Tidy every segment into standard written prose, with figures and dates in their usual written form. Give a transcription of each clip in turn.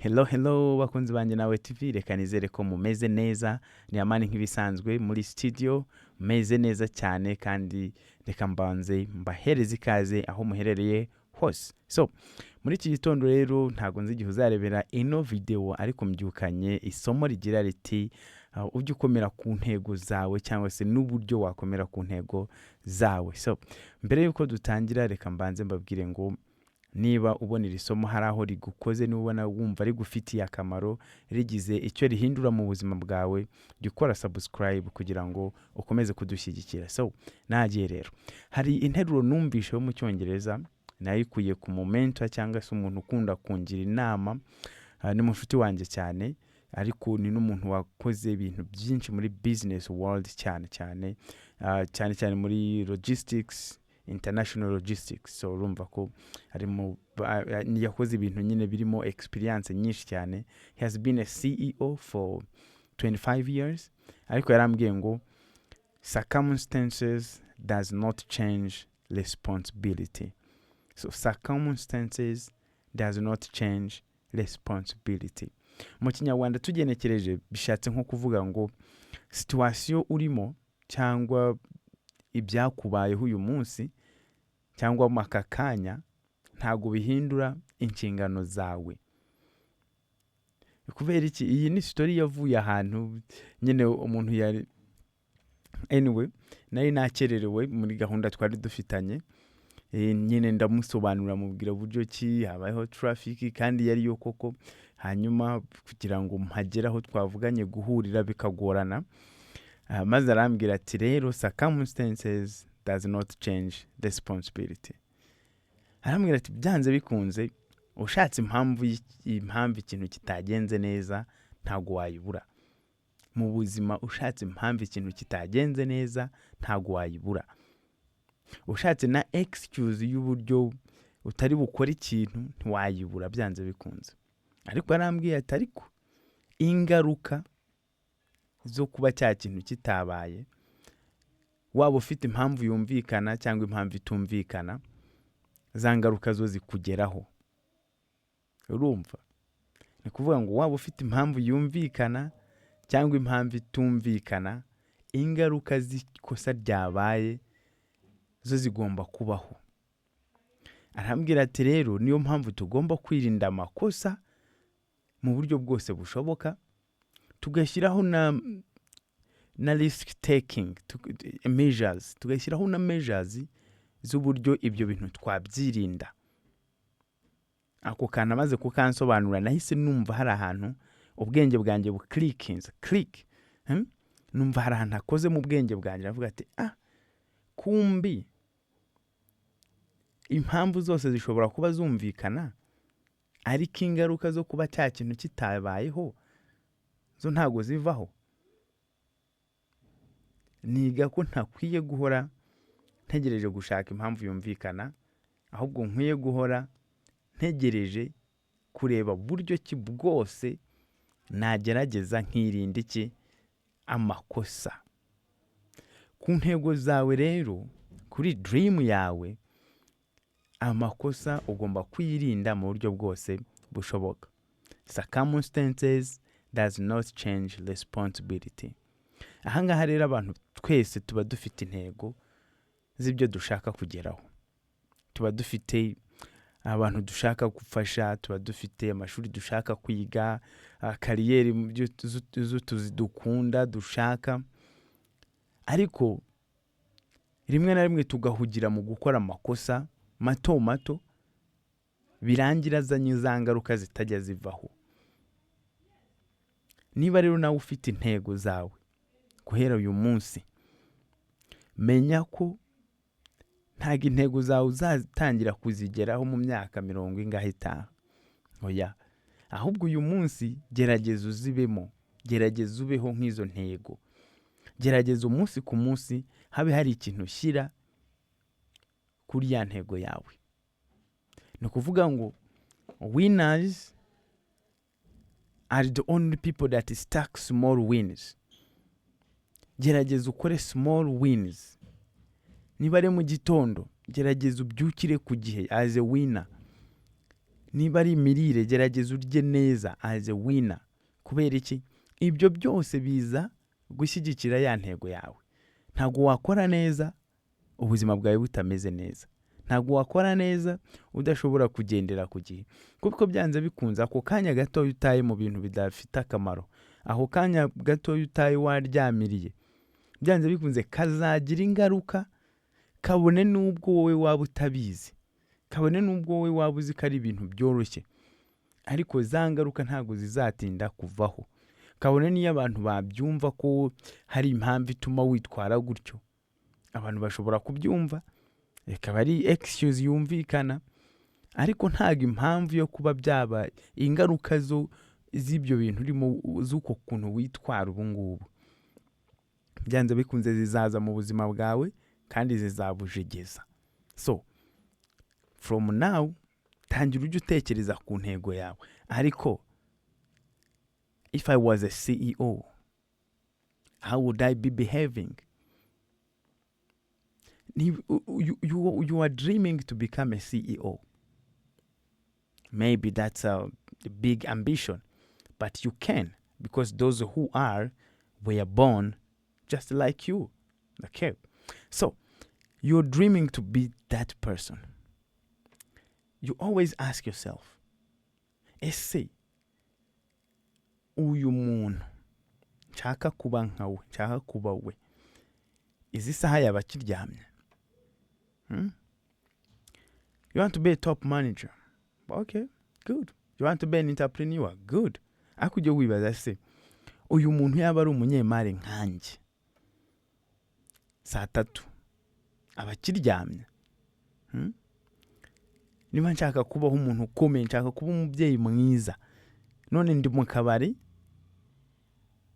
Hello bakunzi banjye nawe TV, reka nizere ko mumeze neza. Ni Amani nk'ibisanzwe muri studio, meze neza cyane kandi reka mbanze mbahereze ikaze aho muherereye hose. So muri iki gitondo rero ntago nzi igihe uzarebera ino video, ariko mbyukanye isomo rigira riti ujye ukomera ku ntego zawe cyangwa se n'uburyo wakomera ku ntego zawe. So mbere yuko dutangira, reka mbanze mbabwire ngo niba ubona iri somo hari aho rigukoze, niba ubona wumva rigufitiye akamaro, rigize icyo rihindura mu buzima bwawe, jya ukora subscribe kugira ngo ukomeze kudushyigikira. So nagiye rero, hari interuro numvishe yo mu Cyongereza nayikuye ku momento cyangwa se umuntu ukunda kungira inama, ni mushuti wanjye cyane, ariko ni n'umuntu wakoze ibintu byinshi muri business world cyane muri logistics, international logistics. So urumva ko arimo yakoze ibintu nyine birimo experience nyinshi cyane. He has been a CEO for 25 years, ariko yarambwiye ngo circumstances does not change responsibility. So circumstances does not change responsibility. Mu Kinyarwanda tugenekereje bishatse nko kuvuga ngo situation urimo cyangwa ibyakubayeho uyu munsi cyangwa mu aka kanya ntago bihindura inshingano zawe. Kubera iki? Iyi ni story yavuye ahantu nyine umuntu yari anyway, nari nakererewe muri gahunda twari dufitanye, nyine ndamusobanurira mubwira buryo ki habayeho traffic kandi yari yo koko, hanyuma kugira ngo mpagere aho twavuganye guhurira bikagorana. Maze arambwira ati rero circumstances does not change responsibility. Arambwira ati byanze bikunze ushatse impamvu ikintu kitagenze neza ntago wayibura mu buzima. Ushatse impamvu ikintu kitagenze neza ntago wayibura. Ushatse na excuse y'uburyo utari bukora ikintu ntiwayibura byanze bikunze. Ariko arambwiye ati ariko ingaruka zo kuba cya kintu kitabaye, waba ufite impamvu yumvikana cyangwa impamvu itumvikana, za ngaruka zo zikugeraho. Urumva? Ni kuvuga ngo waba ufite impamvu yumvikana cyangwa impamvu itumvikana, ingaruka z'ikosa ryabaye zo zigomba kubaho. Arambwira ati rero niyo mpamvu tugomba kwirinda amakosa mu buryo bwose bushoboka, tugashyiraho na risk taking measures, tugashyiraho na measures z'uburyo ibyo bintu twabyirinda. Ako kana maze kukansobanura, nahise numva hari ahantu ubwenge bwanjye click. Numva hari ahantu akoze mu bwenge bwanjye, navuga ati kumbi impamvu zose zishobora kuba zumvikana, ariko ingaruka zo kuba cya kintu kitabayeho zo ntago zivaho. Niga ko ntakwiye guhora ntegereje gushaka impamvu yumvikana, ahubwo nkwiye guhora ntegereje kureba buryo ki bwose nagerageza nkirinda iki amakosa. Ku ntego zawe rero, kuri dream yawe, amakosa ugomba kwirinda mu buryo bwose bushoboka. Circumstances does not change responsibility. Ahangaha rero abantu twese tuba dufite intego z'ibyo dushaka kugeraho. Tuba dufite abantu dushaka gufasha, tuba dufite amashuri dushaka kwiga, kariyeri mu byo dukunda dushaka, ariko rimwe na rimwe tugahugira mu gukora amakosa mato birangira zanye za ngaruka zitajya zivaho. Niba rero nawe ufite intego zawe guhera uyu munsi, menya ko ntago intego zawe uzatangira kuzigeraho mu myaka 40 ingahe itaha. Oya, ahubwo uyu munsi gerageza uzibemo, gerageza ubeho nk'izo ntego. Gerageza umunsi ku munsi habe hari ikintu ushyira kuri ya ntego yawe. Ni kuvuga ngo winners are the only people that stack small wins. Gerageza ukore small wins. Niba ari mu gitondo, gerageza ubyukire ku gihe as a winner. niba ari imirire gerageza urye neza as a winner. Kubera iki? Ibyo byose biza gushyigikira ya ntego yawe. Ntabwo wakora neza ubuzima bwawe butameze neza. Ntabwo wakora neza udashobora kugendera ku gihe. Kuko byanze bikunze ako kanya gato utaye mu bintu bidafite akamaro, aho kanya gato utaye waryamiriye, byanze bikunze kazagira ingaruka, kabone n'ubwo wowe waba utabizi, kabone n'ubwo wowe waba uzi ko ari ibintu byoroshye, ariko za ngaruka ntabwo zizatinda kuvaho. Kabone n'iyo abantu babyumva ko hari impamvu ituma witwara gutyo, abantu bashobora kubyumva, ikaba ari excuse yumvikana, ariko ntabwo impamvu yo kuba byaba ingaruka z'ibyo bintu urimo z'uko kuntu witwara ubu ngubu, byanze bikunze zizaza mu buzima bwawe kandi zizabujegeza. So from now tangira ujye utekereza ku ntego yawe. Ariko if I was a CEO, how would I be behaving? You are dreaming to become a CEO. Maybe that's a big ambition, but you can, because those who were born just like you. Okay? So, you're dreaming to be that person. You always ask yourself, ese uyu muntu nshaka kuba nkawe, nshaka kuba we, izi saha yaba kiryamye? You want to be a top manager? Okay, good. You want to be an entrepreneur? Good. Ariko ujye wibaza se uyu muntu yaba ari umunyemari nkanjye, saa 3 aba kiryamye? Niba nshaka kubaho umuntu ukomeye, nshaka kuba umubyeyi mwiza, none ndi mu kabari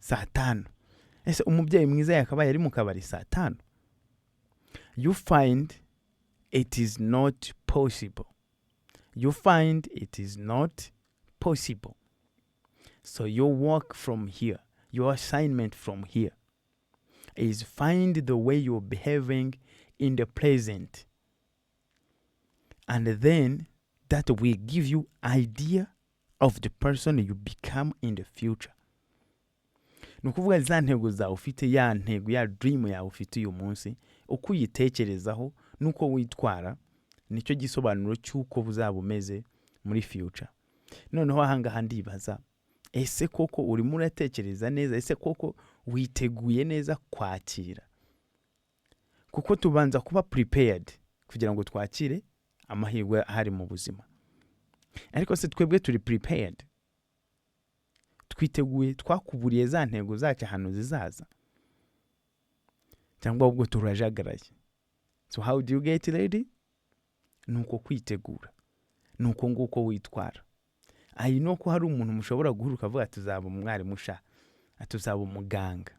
saa 5, ese umubyeyi mwiza yakabaye ari mu kabari saa 5? You find it is not possible. You find it is not possible. So your work from here, your assignment from here, is find the way you're behaving in the present. And then that will give you idea of the person you become in the future. Nukuvuga za ntego zawe ufite, ya ntego, ya dream yawe ufite uyu munsi, uko uyitekerezaho nuko witwara, nicyo gisobanuro cy'uko buzaba umeze muri future. Noneho ahangaha ndibaza, ese koko urimo uratekereza neza? Ese koko witeguye neza kwakira? Kuko tubanza kuba prepared kugira ngo twakire amahirwe ahari mu buzima. Ariko se twebwe turi prepared? Twiteguye, twakuburiye za ntego zacu ahantu zizaza? Cyangwa ubwo turajagaraye? So how do you get ready? Nuko kwitegura, nuko nguko witwara. I know ko hari umuntu mushobora guhuruka avuga tuzaba umwarimu sha, tuzaba umuganga.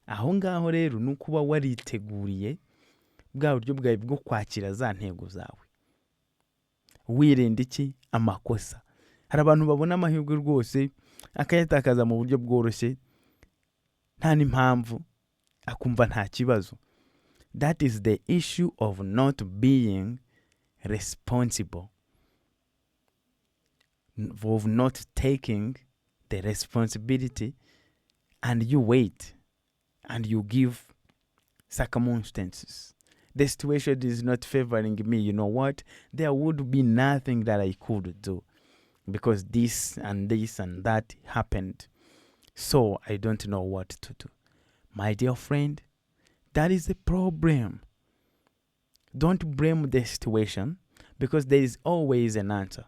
Aho ngaho rero nuko uba wariteguriye bwa buryo bwawe bwo kwakira za ntego zawe. Wirinda iki? Amakosa. Hari abantu babona amahirwe rwose akayatakaza mu buryo bworoshye, nta n'impamvu, akumva nta kibazo. That is the issue of not being responsible, of not taking the responsibility, and you wait and you give circumstances. The situation is not favoring me. You know what? There would be nothing that I could do because this and that happened. So I don't know what to do. My dear friend, that is the problem. Don't blame the situation because there is always an answer.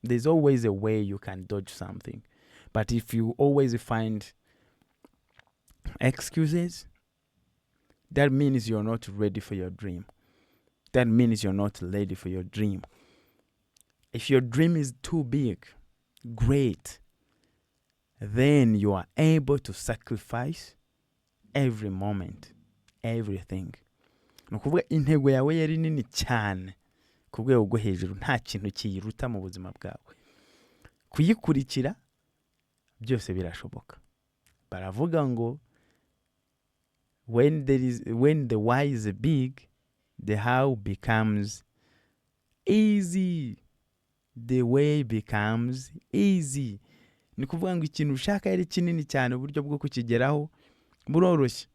There's always a way you can dodge something. But if you always find excuses, that means you're not ready for your dream. That means you're not ready for your dream. If your dream is too big, great, then you are able to sacrifice every moment, everything. Nukuvuga intego yawe yari nini cyane ku rwego rwo hejuru, nta kintu kiyiruta mu buzima bwawe. Kuyikurikira byose birashoboka. Baravuga ngo when the why is big, the how becomes easy. the way becomes easy. Ni kuvuga ngo ikintu ushaka ari kinini cyane, uburyo bwo kukigeraho buroroshye.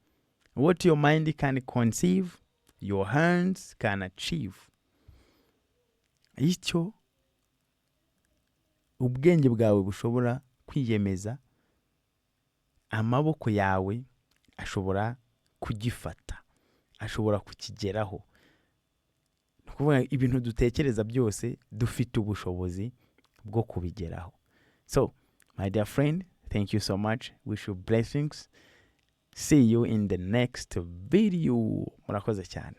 What your mind can conceive, your hands can achieve. Icyo ubwenge bwawe bushobora kwiyemeza, amaboko yawe ashobora kugifata, ashobora kukigeraho. Ni ukuvuga ibintu dutekereza byose dufite ubushobozi bwo kubigeraho. So, my dear friend, thank you so much. Wish you blessings. See you in the next video. Murakoze cyane.